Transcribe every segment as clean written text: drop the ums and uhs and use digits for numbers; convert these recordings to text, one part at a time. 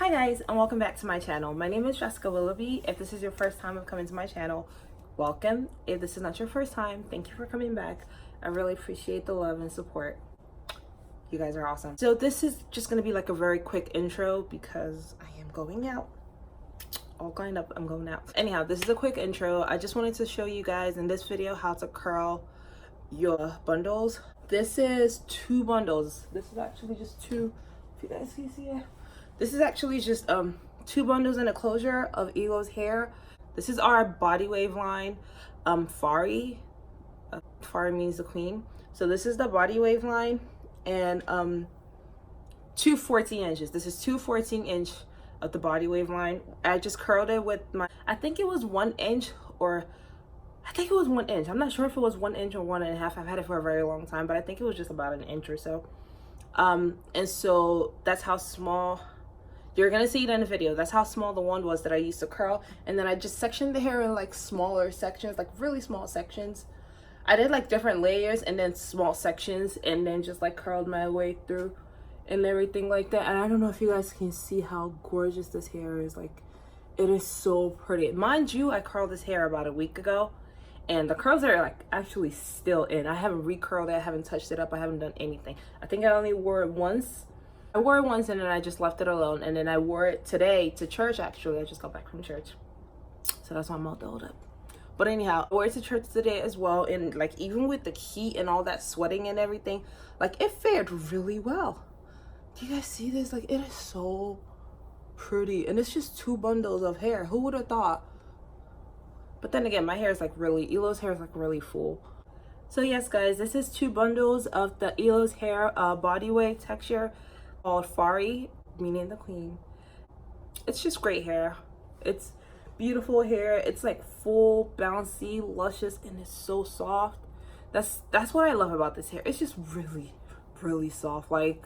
Hi guys, and welcome back to my channel. My name is Jessica Willoughby. If this is your first time of coming to my channel, welcome. If this is not your first time, thank you for coming back. I really appreciate the love and support. You guys are awesome. So this is just gonna be like a very quick intro because I am going out. All lined up, I'm going out. Anyhow, this is a quick intro. I just wanted to show you guys in this video how to curl your bundles. This is 2 bundles. This is actually just 2, if you guys can see it. This is actually just 2 bundles in a closure of Elo's hair. This is our body wave line, Fari. Fari means the queen. So this is the body wave line, and 2 14 inches. This is 2 14-inch of the body wave line. I just curled it with my, I think it was 1 inch, or I think it was 1 inch. I'm not sure if it was 1 inch or 1.5. I've had it for a very long time, but I think it was just about 1 inch or so. And so that's how small. You're gonna see it in the video. That's how small the one was that I used to curl. And then I just sectioned the hair in like smaller sections, like really small sections. I did like different layers and then small sections, and then just like curled my way through and everything like that. And I don't know if you guys can see how gorgeous this hair is. Like, it is so pretty. Mind you, I curled this hair about a week ago, and the curls are like actually still in. I haven't recurled it, I haven't touched it up, I haven't done anything. I think I only wore it once. I wore it once and then I just left it alone, and then I wore it today to church. Actually, I just got back from church, so that's why I'm all dolled up. But anyhow, I wore it to church today as well, and like even with the heat and all that sweating and everything, like it fared really well. Do you guys see this? Like, it is so pretty, and it's just 2 bundles of hair. Who would have thought? But then again, my hair is like really, Elo's hair is like really full. So yes guys, this is 2 bundles of the Elo's hair body wave texture called Fari, meaning the queen. It's just great hair. It's beautiful hair. It's like full, bouncy, luscious, and it's so soft. That's what I love about this hair. It's just really soft. Like,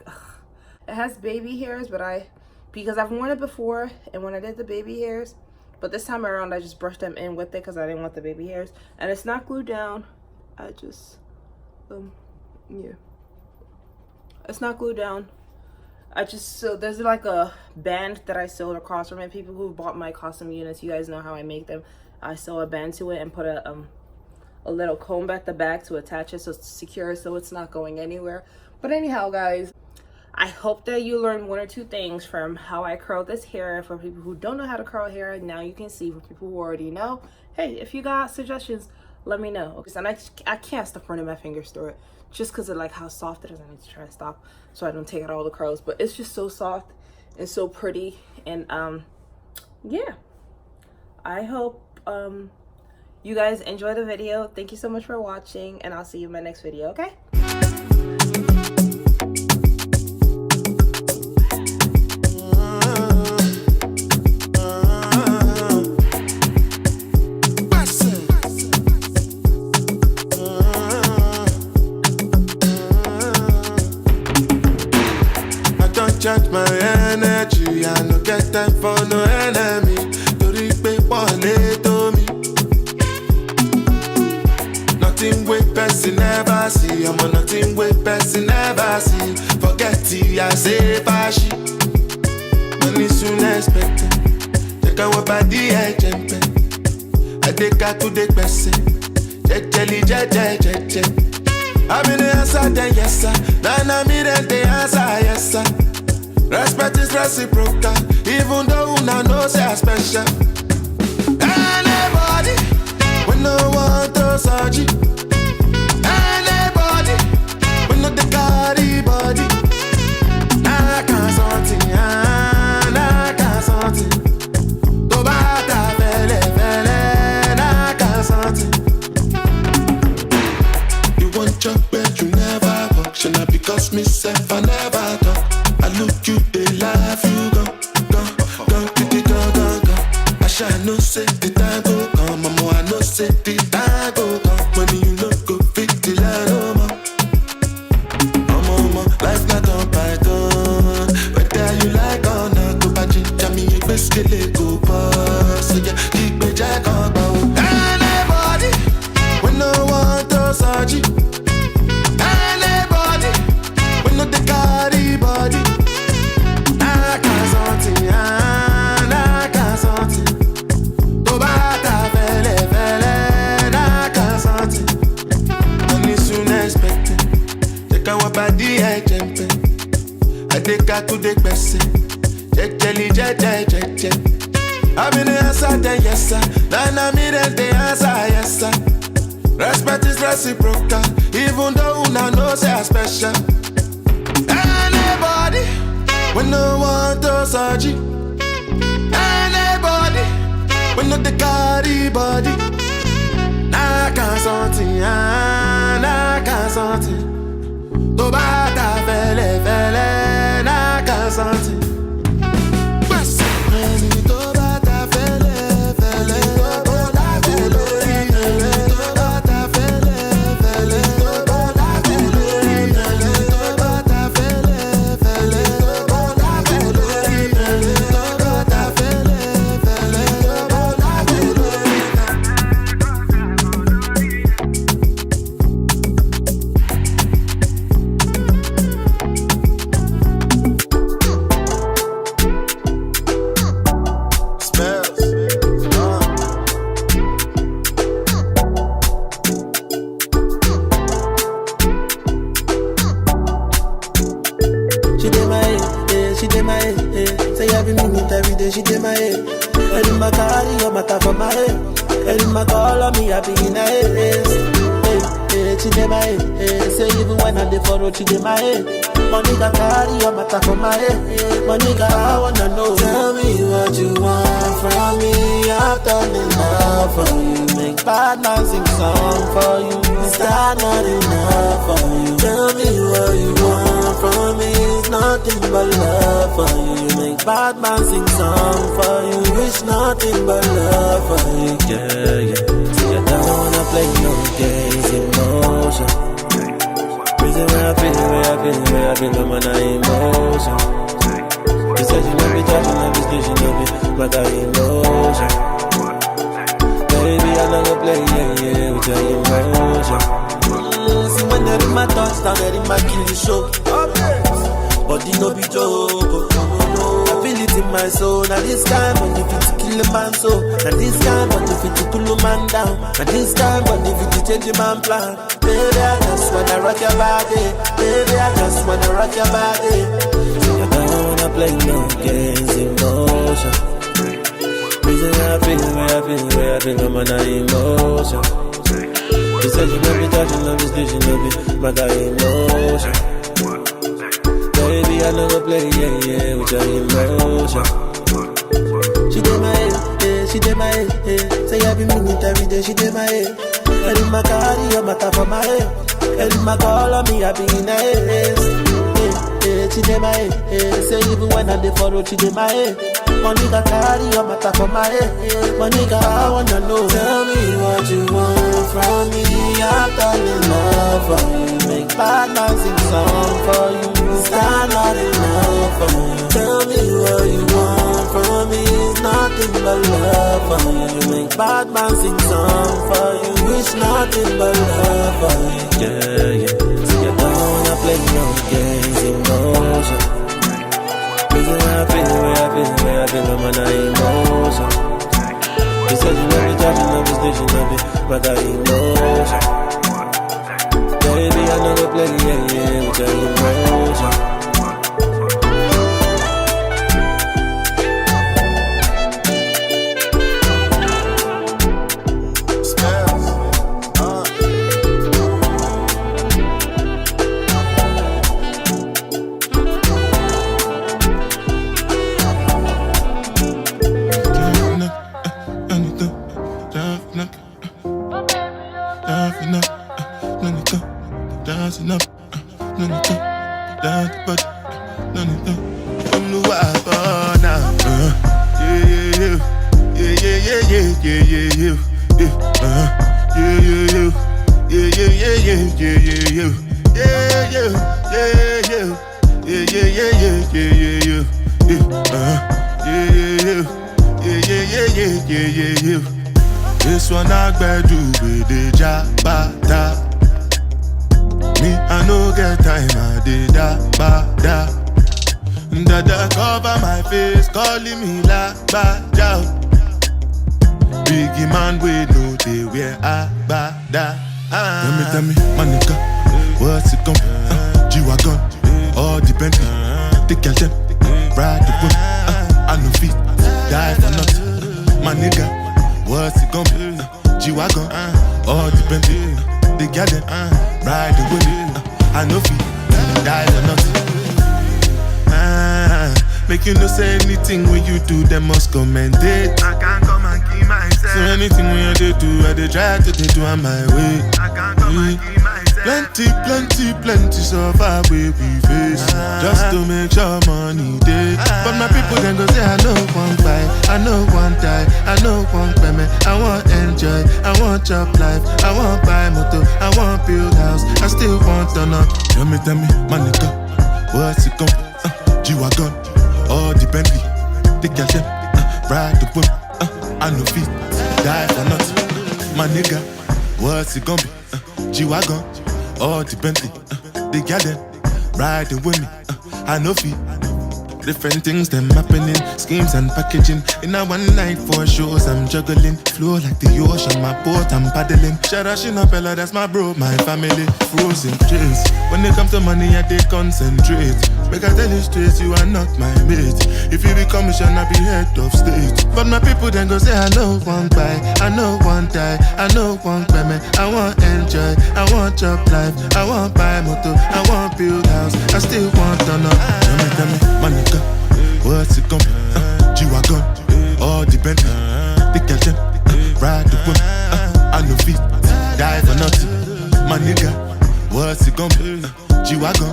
it has baby hairs, but because I've worn it before, and when I did the baby hairs, but this time around I just brushed them in with it because I didn't want the baby hairs, and it's not glued down. I just yeah, it's not glued down. So there's like a band that I sewed across from it. People who bought my custom units, you guys know how I make them. I sew a band to it and put a little comb at the back to attach it so it's secure, so it's not going anywhere. But anyhow guys, I hope that you learned 1 or 2 things from how I curl this hair. For people who don't know how to curl hair, now you can see. For people who already know, hey, if you got suggestions, let me know. And I can't stop running my fingers through it just because of like how soft it is. I need to try to stop so I don't take out all the curls, but it's just so soft and so pretty. And yeah, I hope you guys enjoy the video. Thank you so much for watching, and I'll see you in my next video. Okay. Charge my energy, I no get time for no enemy. Tori pe wole to me. Nothing with person never see. I'm on nothing with person never see. Forget it, I say fashi. Money soon expected. Take our body a jump. I take her to the person. Jejeli jeje. I'm in the answer then yes sir. Nana me then the answer yes sir. Respect is reciprocal, even though una know say I special. Anybody, we no want to search it. Anybody, we no the carry body. I can't something, I can't something. To bata fele, I can't something. You want your bed, you never walk. Should not because myself I never talk. I look you, they laugh, you go. I shall no say the time go come, mama, I no say the time go come. When you no go fit the line, no more. Mama, life not on python. Whether you like or not, go back to me, you best get it go pass. So yeah, keep me jack on bow. Anybody, we no want to search it. Anybody, we no yes, jelly, je. I'm in the answer, then yes, sir. Then I'm in the answer, yes, sir. Respect is reciprocal, even though I know say I'm special. Anybody, when no one does surgery. Anybody, when no the carry body. I can't something, I can't something. To bata fele, I can't something. She did my head, and in my car, you matter for my head. And in my call on me, I be in a head. She did my head, say even when I did follow, she did my head. Money got carry, you matter for my head. Money got, I wanna know. Tell me what you want from me. I've done enough for you. Make bad man sing song for you. Is that not enough for you? Tell me what you want from me. It's nothing but love for you. You make bad man sing song for you. Wish nothing but love for you. Yeah. See, I don't wanna play no games, emotion. Reason where I feel, I'm on emotion. You said you love me, touch, you love me, still you love me, but I emotion. Baby, I never play, yeah, with your emotion. See, when they're in my touchdown, they're in my kill the show. Body no be joke, I feel it in my soul. Now this time, when you fit to kill a man so. Now this time, when you fit to pull a man down. Now this time, when you fit to change a man plan. Baby, I just wanna rock your body. Baby, I just wanna rock your body. I don't wanna play no games, emotion. Reason where I feel, I'm on emotion. You said you love me, touch, you love me, still you love me, but I emotion. Baby, I never play, yeah, with your emotion. She did my head, she did my head. Say every minute, every day, she did my head. And in my car, you matter for my head. And in my call on me, I be in a head. She did my head. Say even when I did follow, she did my head. Money got carry, you matter for my head. Money got, I wanna know. Tell me what you want from me. I've done enough for you. Make bad man sing song for you. Is that not enough for you? Tell me what you want from me. It's nothing but love for you. You make bad man sing song for you. Wish nothing but love for you. Yeah. See, I don't wanna play no games, emotion. Reason where I feel, I'm on emotion. You said you love me, touch, you love me, still you love me, but I emotion. Baby, I never play, yeah, with your emotion. This one I do with the jabata. Me, I no get time, I did da. Dada cover my face, calling me la ba jow. Biggie man, we know they wear a ba da. Tell me, my nigga, what's it come? G-Wagon, all the Bentley, take your them. ride the whip. I no fit, die for nothing. My nigga, what's it gon' be? G-Wagon, all the Bentley. The gal them, ride the whip. I no fit, die for nothing. Make you no say anything when you do, them must commend it. I can't come and keep myself. So anything when you do, I dey try to do on my way. I can't come and keep myself. Plenty so far we face. Just to make sure money day. But my people then go say I know one buy, I know one die, I know one payment. I want enjoy, I want chop life, I want buy motor, I want build house, I still want to know. Tell me, my nigga, what's it gon' be? G-Wagon, all the Bentley, the gal them, ride the whip. I no fit, die for nothing. My nigga, what's it gon' be? G-Wagon, all the Bentley, the gal them, riding with me. I no fit. Different things them happening, schemes and packaging. In a one night for shows I'm juggling. Flow like the ocean, my boat I'm paddling. Shout out Shinapella, that's my bro, my family. Frozen trace. When it comes to money, I they concentrate. Make I tell you straight, you are not my mate. If you become a shall I be head of state. But my people then go say I know one buy, I know one die, I know one payment. I want enjoy, I want chop life, I want buy motor, I want build house, I still want to know. Tell me, my nigga, what's it gon' be? G-Wagon, all the Bentley, the gal them, ride the whip. I no fit, die for nothing. My nigga, what's it gon' be? G-Wagon,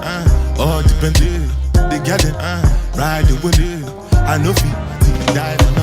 all the Bentley, the gal them, ride the whip. I no fit, die for nothing.